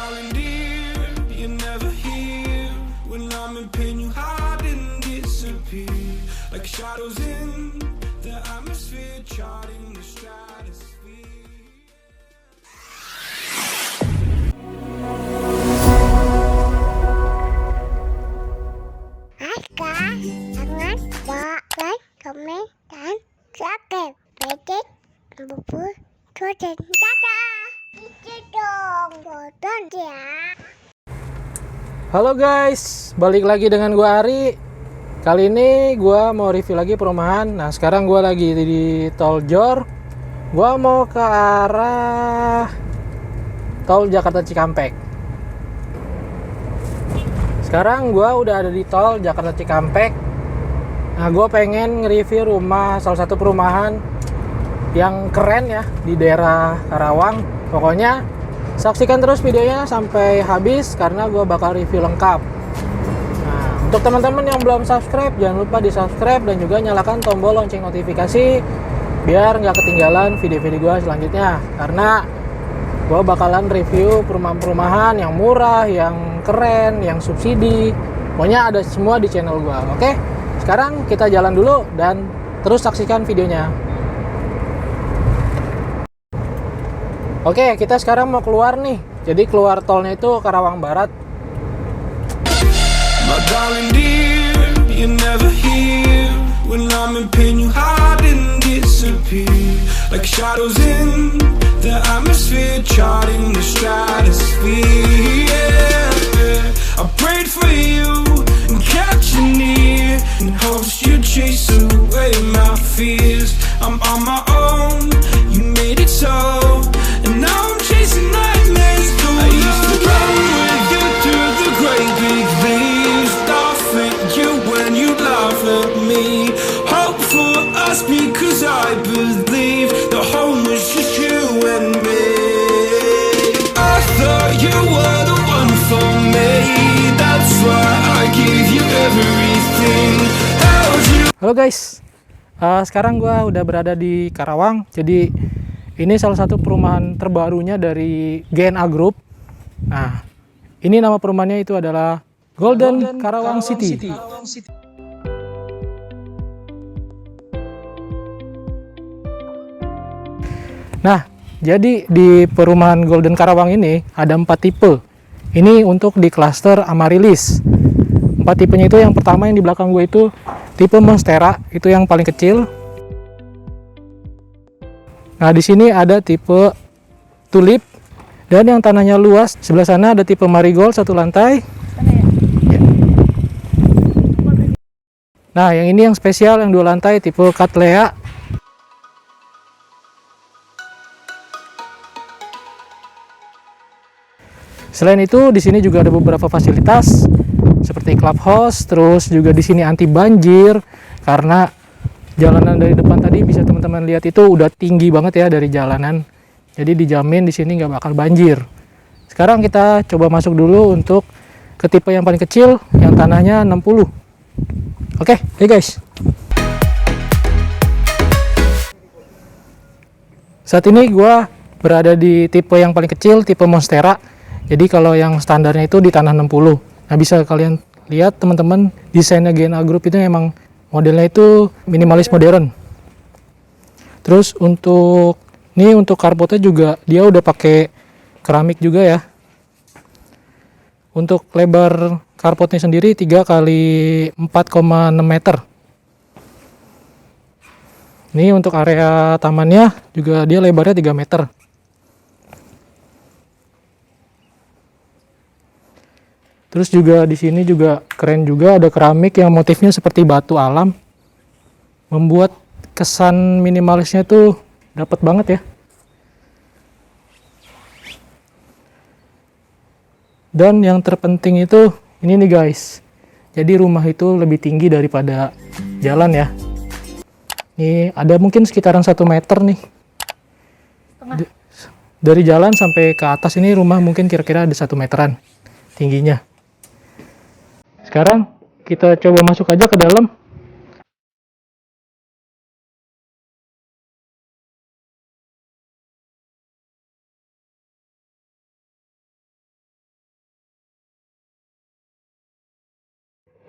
darling dear, you're never here. When I'm in pain, you hide and disappear. Like shadows in the atmosphere, charting the stratosphere. Kak, jangan lupa like, komen, dan subscribe. Bedek, bubur, dan dadah. Itu dong, bodoh ya. Halo guys, balik lagi dengan gua Ari. Kali ini gua mau review lagi perumahan. Nah, sekarang gua lagi di Tol Jor. Gua mau ke arah Tol Jakarta Cikampek. Sekarang gua udah ada di Tol Jakarta Cikampek. Nah, gua pengen nge-review rumah, salah satu perumahan yang keren ya di daerah Karawang. Pokoknya saksikan terus videonya sampai habis karena gue bakal review lengkap. Nah, untuk teman-teman yang belum subscribe, jangan lupa di subscribe dan juga nyalakan tombol lonceng notifikasi biar nggak ketinggalan video-video gue selanjutnya. Karena gue bakalan review perumahan-perumahan yang murah, yang keren, yang subsidi. Pokoknya ada semua di channel gue. Oke, sekarang kita jalan dulu dan terus saksikan videonya. Oke, kita sekarang mau keluar nih. Jadi keluar tolnya itu Karawang Barat. My darling dear, you're never here. When I'm in pain, you hide and disappear. Like shadows in the atmosphere, charting the stratosphere. Yeah. I prayed for you and kept you near in hopes you'd chase away my fears. I'm on my own, you made it so. And now I'm chasing nightmares through I used to run with you through the great big leaves, laugh at you when you laugh at me. Hope for us because I believe the home was just you and me. I thought you were the one for me. That's why I gave you everything. Held you. Halo guys, sekarang gua udah berada di Karawang. Jadi ini salah satu perumahan terbarunya dari GNA Group. Nah, ini nama perumahannya itu adalah Golden Karawang City. Nah, jadi di perumahan Golden Karawang ini ada 4 tipe. Ini untuk di klaster Amaryllis. 4 tipenya itu yang pertama yang di belakang gue itu tipe Monstera, itu yang paling kecil. Nah, di sini ada tipe Tulip dan yang tanahnya luas. Sebelah sana ada tipe Marigold 1 lantai. Ya. Nah, yang ini yang spesial yang 2 lantai tipe Cattleya. Selain itu, di sini juga ada beberapa fasilitas seperti clubhouse, terus juga di sini anti banjir karena jalanan dari depan tadi bisa teman-teman lihat itu udah tinggi banget ya dari jalanan. Jadi dijamin di sini nggak bakal banjir. Sekarang kita coba masuk dulu untuk ke tipe yang paling kecil yang tanahnya 60. Oke, hey guys. Saat ini gua berada di tipe yang paling kecil, tipe Monstera. Jadi kalau yang standarnya itu di tanah 60. Nah, bisa kalian lihat teman-teman, desainnya GNA Group itu emang modelnya itu minimalis modern. Terus untuk carportnya juga dia udah pakai keramik juga ya. Untuk lebar carportnya sendiri 3 kali 4,6 meter. Ini untuk area tamannya juga dia lebarnya 3 meter. Terus juga di sini juga keren juga, ada keramik yang motifnya seperti batu alam. Membuat kesan minimalisnya tuh dapat banget ya. Dan yang terpenting itu ini nih guys. Jadi rumah itu lebih tinggi daripada jalan ya. Ini ada mungkin sekitaran 1 meter nih. Dari jalan sampai ke atas ini rumah mungkin kira-kira ada 1 meteran tingginya. Sekarang kita coba masuk aja ke dalam.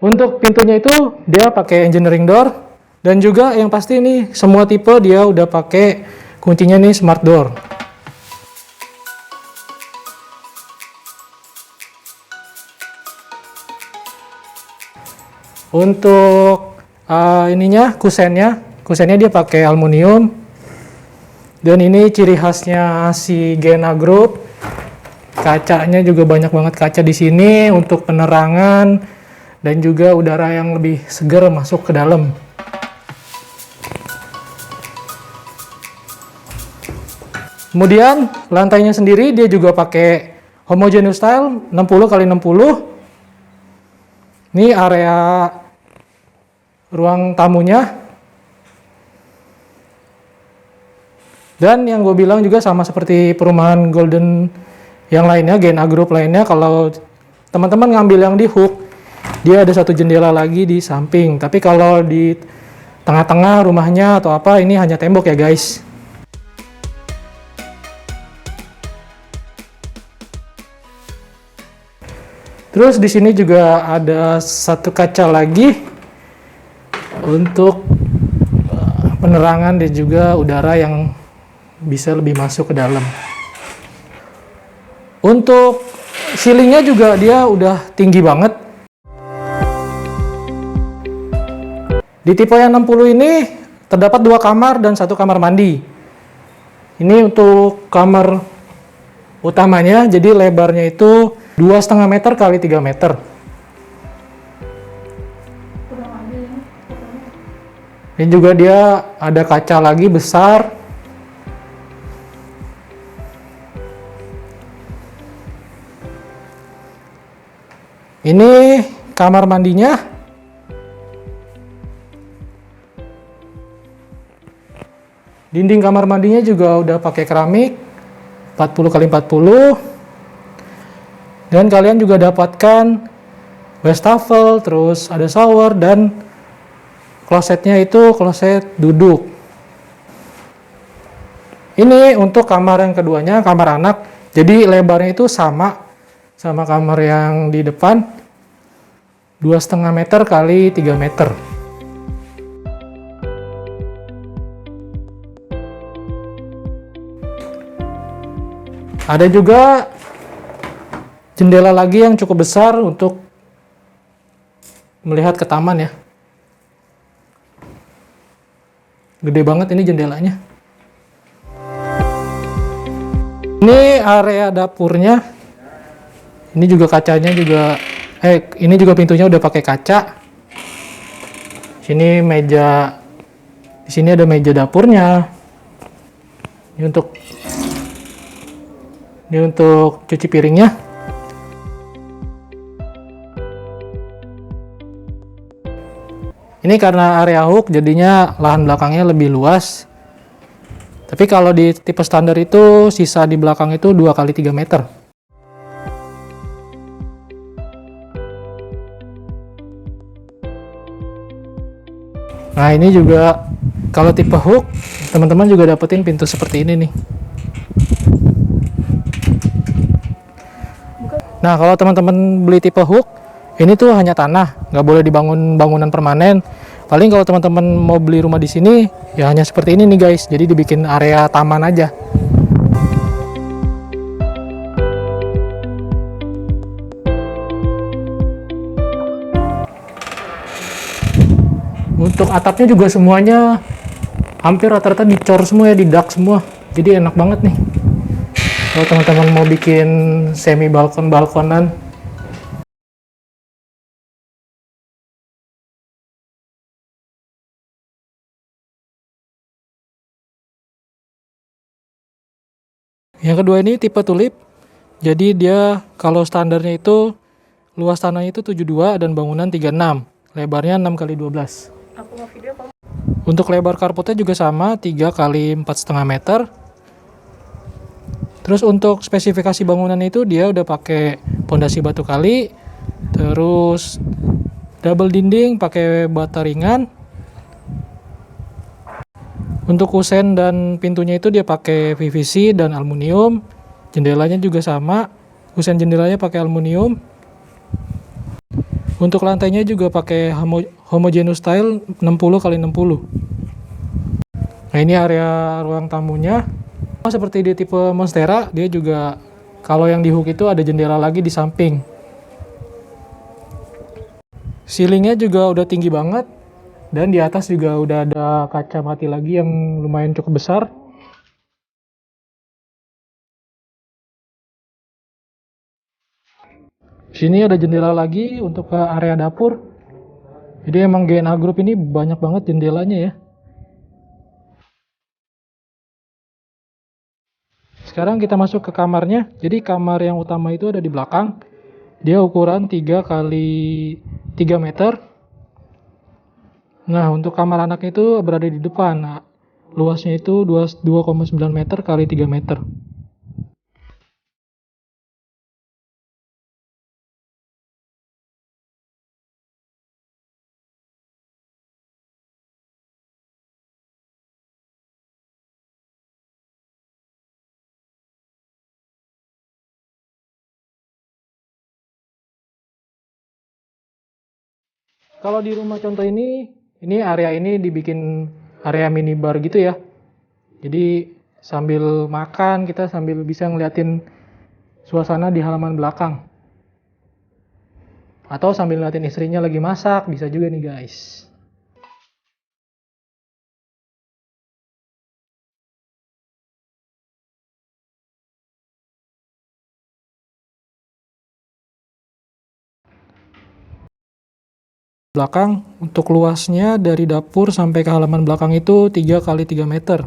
Untuk pintunya itu dia pakai engineering door, dan juga yang pasti ini semua tipe dia udah pakai kuncinya nih smart door. Untuk kusennya dia pakai aluminium, dan ini ciri khasnya si Gena Group. Kacanya juga banyak banget kaca di sini untuk penerangan dan juga udara yang lebih segar masuk ke dalam. Kemudian lantainya sendiri dia juga pakai homogeneous style 60x60. Ini area ruang tamunya. Dan yang gue bilang juga sama seperti perumahan Golden yang lainnya, Gena Group lainnya, kalau teman-teman ngambil yang di Hook, dia ada satu jendela lagi di samping. Tapi kalau di tengah-tengah rumahnya atau apa, ini hanya tembok ya guys. Terus di sini juga ada satu kaca lagi untuk penerangan dan juga udara yang bisa lebih masuk ke dalam. Untuk ceilingnya juga dia udah tinggi banget. Di tipe yang 60 ini terdapat 2 kamar dan 1 kamar mandi. Ini untuk kamar utamanya, jadi lebarnya itu 2,5 meter kali 3 meter. Ini juga dia ada kaca lagi besar. Ini kamar mandinya. Dinding kamar mandinya juga udah pakai keramik 40x40. Dan kalian juga dapatkan wastafel, terus ada shower, dan klosetnya itu kloset duduk. Ini untuk kamar yang keduanya, kamar anak. Jadi lebarnya itu sama kamar yang di depan, 2,5 meter kali 3 meter. Ada juga jendela lagi yang cukup besar untuk melihat ke taman ya. Gede banget ini jendelanya. Ini area dapurnya. Ini juga kacanya juga, ini juga pintunya udah pakai kaca. Sini meja, di sini ada meja dapurnya. Ini untuk cuci piringnya. Ini karena area Hook jadinya lahan belakangnya lebih luas. Tapi kalau di tipe standar itu sisa di belakang itu 2x3 meter. Nah ini juga kalau tipe Hook, teman-teman juga dapetin pintu seperti ini nih. Nah kalau teman-teman beli tipe Hook, ini tuh hanya tanah, nggak boleh dibangun bangunan permanen. Paling kalau teman-teman mau beli rumah di sini, ya hanya seperti ini nih guys. Jadi dibikin area taman aja. Untuk atapnya juga semuanya hampir rata-rata dicor semua ya, didak semua. Jadi enak banget nih. Kalau teman-teman mau bikin semi balkon-balkonan. Yang kedua ini tipe tulip. Jadi dia kalau standarnya itu luas tanahnya itu 72 dan bangunan 36. Lebarnya 6x12. Untuk lebar karpetnya juga sama 3x4,5 meter. Terus untuk spesifikasi bangunan itu dia udah pakai pondasi batu kali, terus double dinding pakai bata ringan. Untuk kusen dan pintunya itu dia pakai PVC dan aluminium. Jendelanya juga sama, kusen jendelanya pakai aluminium. Untuk lantainya juga pakai homogeneous style 60 kali 60. Nah, ini area ruang tamunya. Seperti di tipe Monstera, dia juga kalau yang di hook itu ada jendela lagi di samping. Ceilingnya juga udah tinggi banget, dan di atas juga udah ada kaca mati lagi yang lumayan cukup besar. Sini ada jendela lagi untuk ke area dapur. Jadi emang GNA Group ini banyak banget jendelanya ya. Sekarang kita masuk ke kamarnya. Jadi kamar yang utama itu ada di belakang. Dia ukuran 3 kali 3 meter. Nah, untuk kamar anak itu berada di depan. Nah, luasnya itu 2,9 meter kali 3 meter. Kalau di rumah contoh ini area ini dibikin area minibar gitu ya. Jadi sambil makan kita sambil bisa ngeliatin suasana di halaman belakang. Atau sambil ngeliatin istrinya lagi masak, bisa juga nih guys. Belakang untuk luasnya dari dapur sampai ke halaman belakang itu 3 kali 3 meter.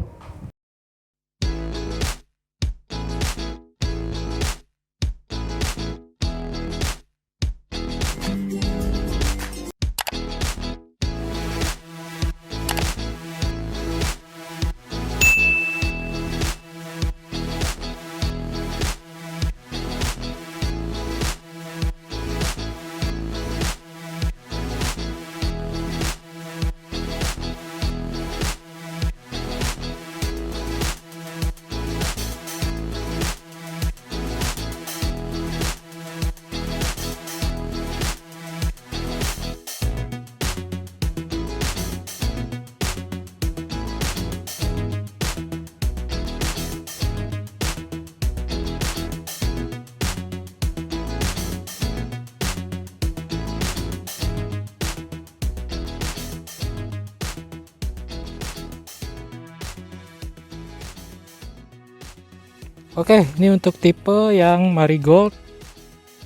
Oke, ini untuk tipe yang marigold.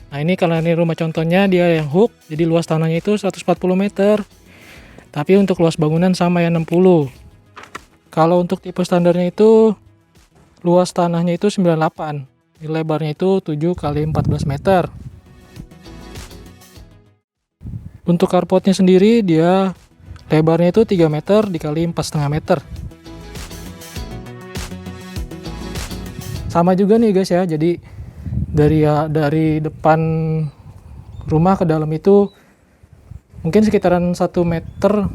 Nah, ini karena ini rumah contohnya dia yang hook, jadi luas tanahnya itu 140 meter. Tapi untuk luas bangunan sama ya 60. Kalau untuk tipe standarnya itu luas tanahnya itu 98. Lebarnya itu 7 kali 14 meter. Untuk carportnya sendiri dia lebarnya itu 3 meter dikali 4,5 meter. Sama juga nih guys ya, jadi dari depan rumah ke dalam itu mungkin sekitaran 1 meter,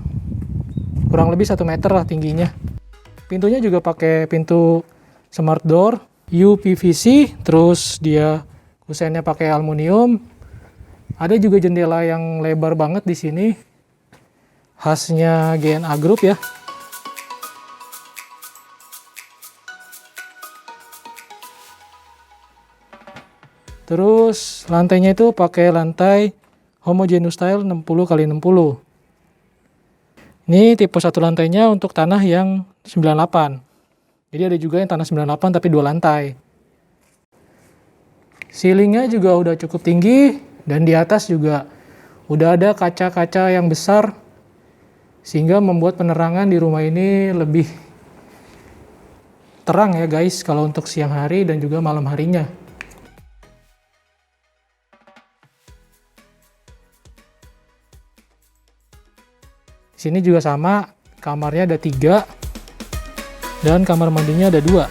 kurang lebih 1 meter lah tingginya. Pintunya juga pakai pintu smart door UPVC, terus dia kusennya pakai aluminium. Ada juga jendela yang lebar banget di sini, khasnya GNA Group ya. Terus lantainya itu pakai lantai homogeneous style 60 kali 60. Ini tipe satu lantainya untuk tanah yang 98. Jadi ada juga yang tanah 98 tapi 2 lantai. Ceilingnya juga udah cukup tinggi dan di atas juga udah ada kaca-kaca yang besar sehingga membuat penerangan di rumah ini lebih terang ya guys kalau untuk siang hari dan juga malam harinya. Sini juga sama, kamarnya ada 3 dan kamar mandinya ada 2.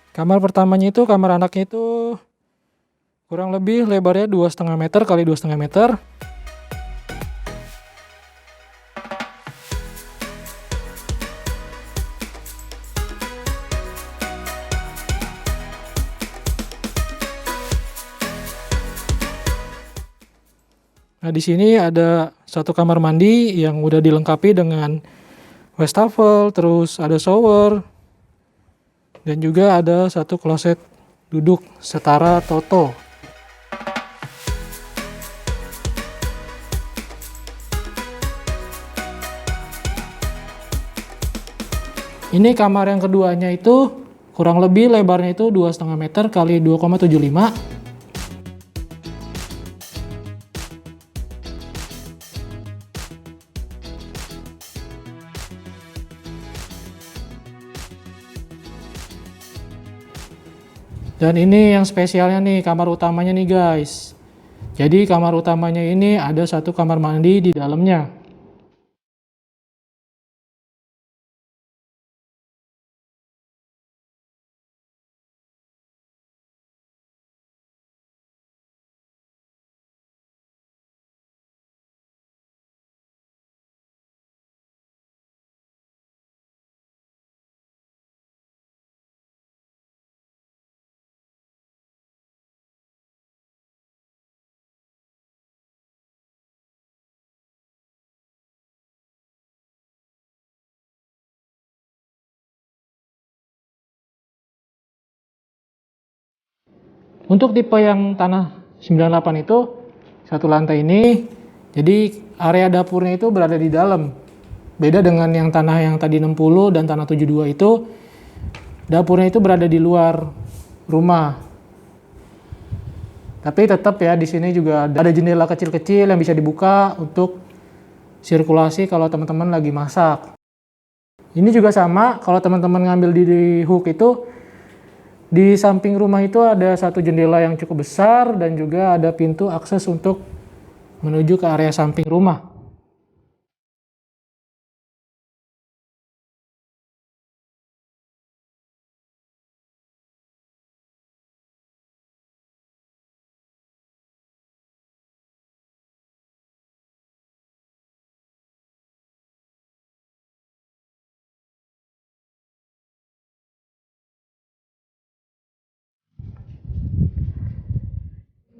Kamar pertamanya itu, kamar anaknya itu kurang lebih lebarnya 2,5 meter kali 2,5 meter. Nah, di sini ada satu kamar mandi yang udah dilengkapi dengan wastafel, terus ada shower, dan juga ada satu kloset duduk setara Toto. Ini kamar yang keduanya itu kurang lebih lebarnya itu 2,5 meter kali 2,75. Dan ini yang spesialnya nih, kamar utamanya nih guys. Jadi kamar utamanya ini ada satu kamar mandi di dalamnya. Untuk tipe yang tanah 98 itu satu lantai ini, jadi area dapurnya itu berada di dalam. Beda dengan yang tanah yang tadi 60 dan tanah 72 itu, dapurnya itu berada di luar rumah. Tapi tetap ya di sini juga ada jendela kecil-kecil yang bisa dibuka untuk sirkulasi kalau teman-teman lagi masak. Ini juga sama, kalau teman-teman ngambil di hook itu, di samping rumah itu ada satu jendela yang cukup besar dan juga ada pintu akses untuk menuju ke area samping rumah.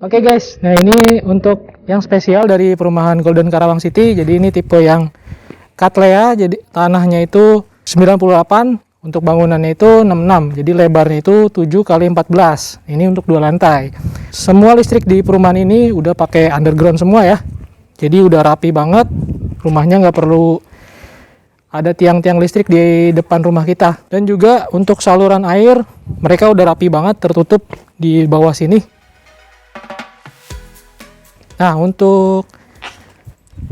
Oke guys, nah ini untuk yang spesial dari perumahan Golden Karawang City. Jadi ini tipe yang Cattleya, jadi tanahnya itu 98, untuk bangunannya itu 66. Jadi lebarnya itu 7 kali 14. Ini untuk 2 lantai. Semua listrik di perumahan ini udah pakai underground semua ya. Jadi udah rapi banget. Rumahnya nggak perlu ada tiang-tiang listrik di depan rumah kita. Dan juga untuk saluran air, mereka udah rapi banget, tertutup di bawah sini. Nah, untuk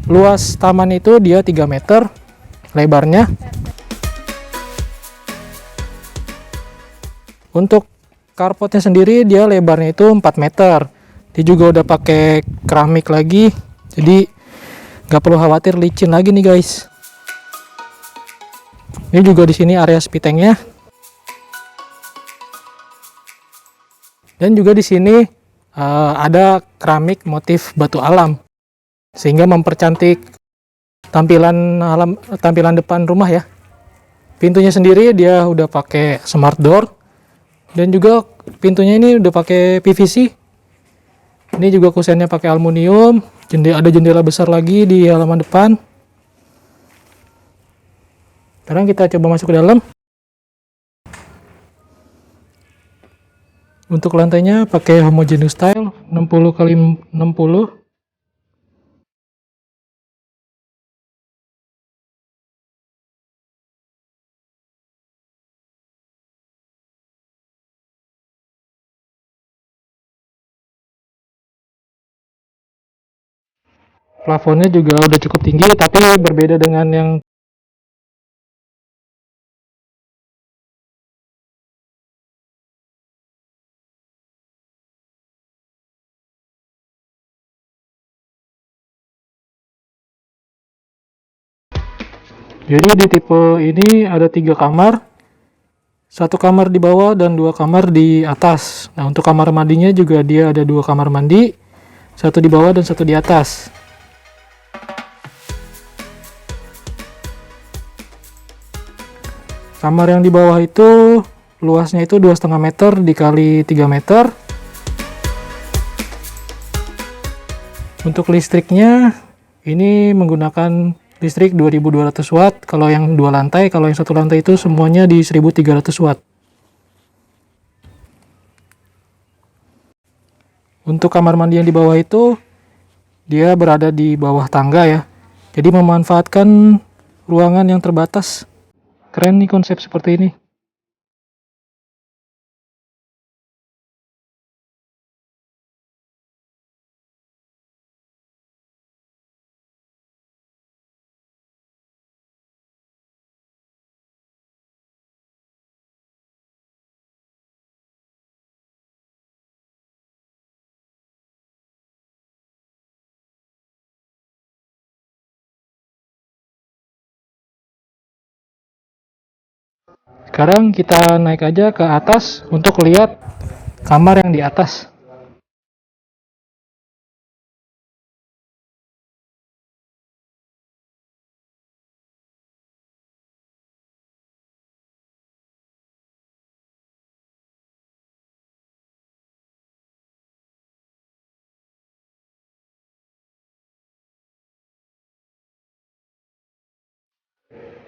luas taman itu dia 3 meter lebarnya. Untuk carportnya sendiri dia lebarnya itu 4 meter. Dia juga udah pakai keramik lagi, jadi nggak perlu khawatir licin lagi nih guys. Ini juga di sini area spitengnya. Dan juga di sini ada keramik motif batu alam, sehingga mempercantik tampilan depan rumah ya. Pintunya sendiri dia udah pakai smart door, dan juga pintunya ini udah pakai PVC. Ini juga kusennya pakai aluminium. Ada jendela besar lagi di halaman depan. Sekarang kita coba masuk ke dalam. Untuk lantainya pakai homogeneous style 60 kali 60. Plafonnya juga udah cukup tinggi, tapi berbeda dengan yang jadi di tipe ini ada 3 kamar, 1 kamar di bawah dan 2 kamar di atas. Nah, untuk kamar mandinya juga dia ada 2 kamar mandi, 1 di bawah dan 1 di atas. Kamar yang di bawah itu luasnya itu 2,5 meter dikali 3 meter. Untuk listriknya ini menggunakan listrik 2200 watt kalau yang 2 lantai, kalau yang 1 lantai itu semuanya di 1300 watt. Untuk kamar mandi yang di bawah itu dia berada di bawah tangga ya. Jadi memanfaatkan ruangan yang terbatas. Keren nih konsep seperti ini. Sekarang kita naik aja ke atas untuk lihat kamar yang di atas.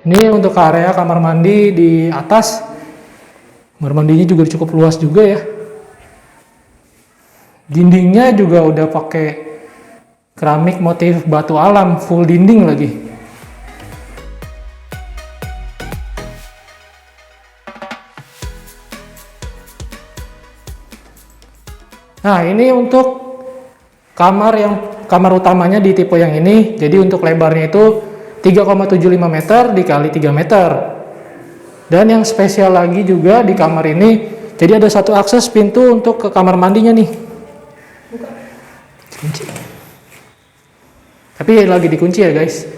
Ini untuk area kamar mandi di atas. Kamar mandinya juga cukup luas juga ya. Dindingnya juga udah pakai keramik motif batu alam, full dinding lagi. Nah, ini untuk kamar utamanya di tipe yang ini. Jadi untuk lebarnya itu 3,75 meter dikali 3 meter. Dan yang spesial lagi juga di kamar ini, jadi ada satu akses pintu untuk ke kamar mandinya nih. Kunci. Tapi lagi dikunci ya guys.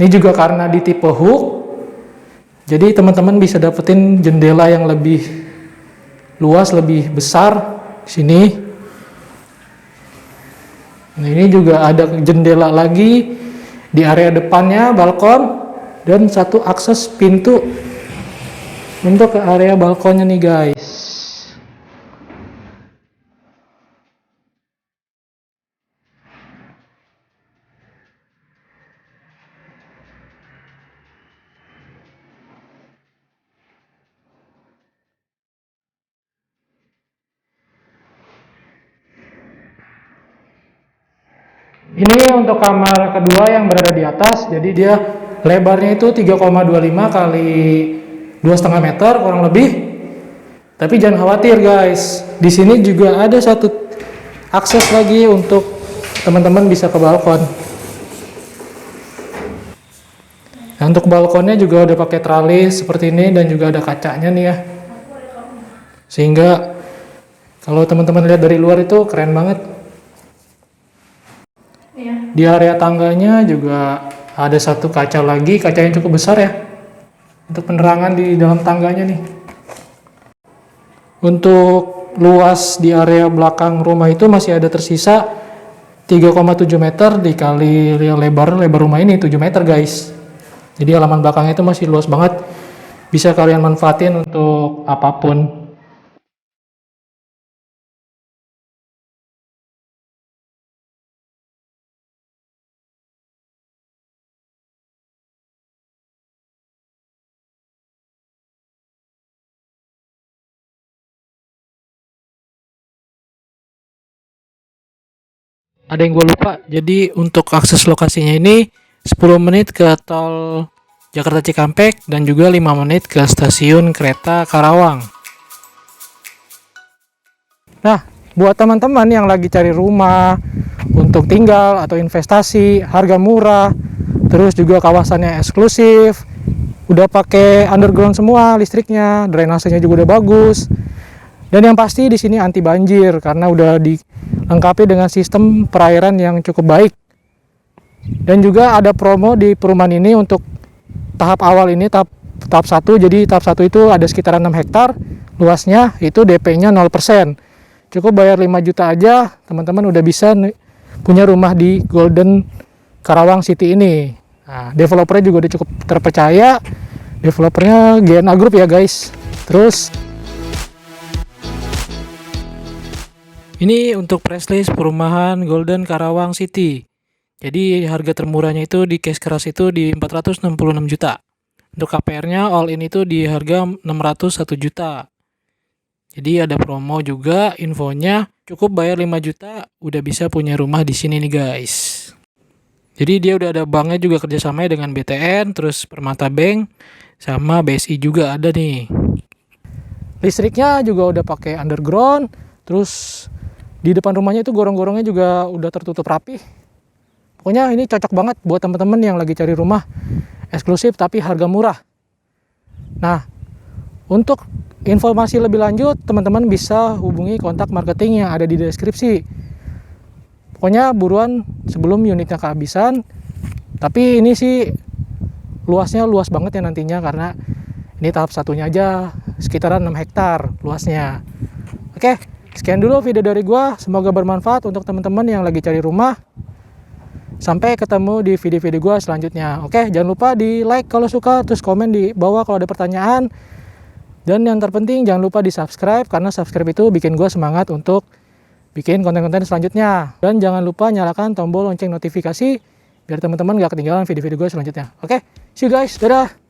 Ini juga karena di tipe hook, jadi teman-teman bisa dapetin jendela yang lebih luas, lebih besar di sini. Nah, ini juga ada jendela lagi di area depannya, balkon, dan satu akses pintu untuk ke area balkonnya nih guys. Ini untuk kamar kedua yang berada di atas, jadi dia lebarnya itu 3,25 kali 2,5 meter kurang lebih. Tapi jangan khawatir guys, di sini juga ada satu akses lagi untuk teman-teman bisa ke balkon. Nah, untuk balkonnya juga udah pakai tralis seperti ini dan juga ada kacanya nih ya. Sehingga kalau teman-teman lihat dari luar itu keren banget. Di area tangganya juga ada satu kaca lagi, kaca yang cukup besar ya, untuk penerangan di dalam tangganya nih. Untuk luas di area belakang rumah itu masih ada tersisa 3,7 meter dikali lebar rumah ini 7 meter guys. Jadi halaman belakangnya itu masih luas banget, bisa kalian manfaatin untuk apapun. Ada yang gue lupa, jadi untuk akses lokasinya ini 10 menit ke tol Jakarta Cikampek dan juga 5 menit ke stasiun kereta Karawang. Nah, buat teman-teman yang lagi cari rumah untuk tinggal atau investasi, harga murah, terus juga kawasannya eksklusif, udah pakai underground semua listriknya, drainasenya juga udah bagus. Dan yang pasti di sini anti banjir karena udah dilengkapi dengan sistem perairan yang cukup baik. Dan juga ada promo di perumahan ini untuk tahap awal ini, tahap 1. Jadi tahap 1 itu ada sekitar 6 hektar luasnya, itu DP-nya 0%. Cukup bayar 5 juta aja, teman-teman udah bisa punya rumah di Golden Karawang City ini. Nah, developernya juga udah cukup terpercaya. Developernya GNA Group ya guys. Terus Ini untuk press list perumahan Golden Karawang City. Jadi harga termurahnya itu di cash keras itu di 466 juta. Untuk KPR-nya all in itu di harga 601 juta. Jadi ada promo juga, infonya cukup bayar 5 juta udah bisa punya rumah di sini nih guys. Jadi dia udah ada banknya juga kerjasamanya dengan BTN, terus Permata Bank, sama BSI juga ada nih. Listriknya juga udah pakai underground, terus di depan rumahnya itu gorong-gorongnya juga udah tertutup rapi. Pokoknya ini cocok banget buat teman-teman yang lagi cari rumah eksklusif tapi harga murah. Nah, untuk informasi lebih lanjut, teman-teman bisa hubungi kontak marketing yang ada di deskripsi. Pokoknya buruan sebelum unitnya kehabisan. Tapi ini sih luasnya luas banget ya nantinya, karena ini tahap satunya aja sekitaran 6 hektar luasnya. Oke, sekian dulu video dari gua. Semoga bermanfaat untuk teman-teman yang lagi cari rumah. Sampai ketemu di video-video gua selanjutnya. Oke, jangan lupa di like kalau suka, terus komen di bawah kalau ada pertanyaan. Dan yang terpenting jangan lupa di subscribe, karena subscribe itu bikin gua semangat untuk bikin konten-konten selanjutnya. Dan jangan lupa nyalakan tombol lonceng notifikasi biar teman-teman gak ketinggalan video-video gue selanjutnya. Oke, see you guys, dadah!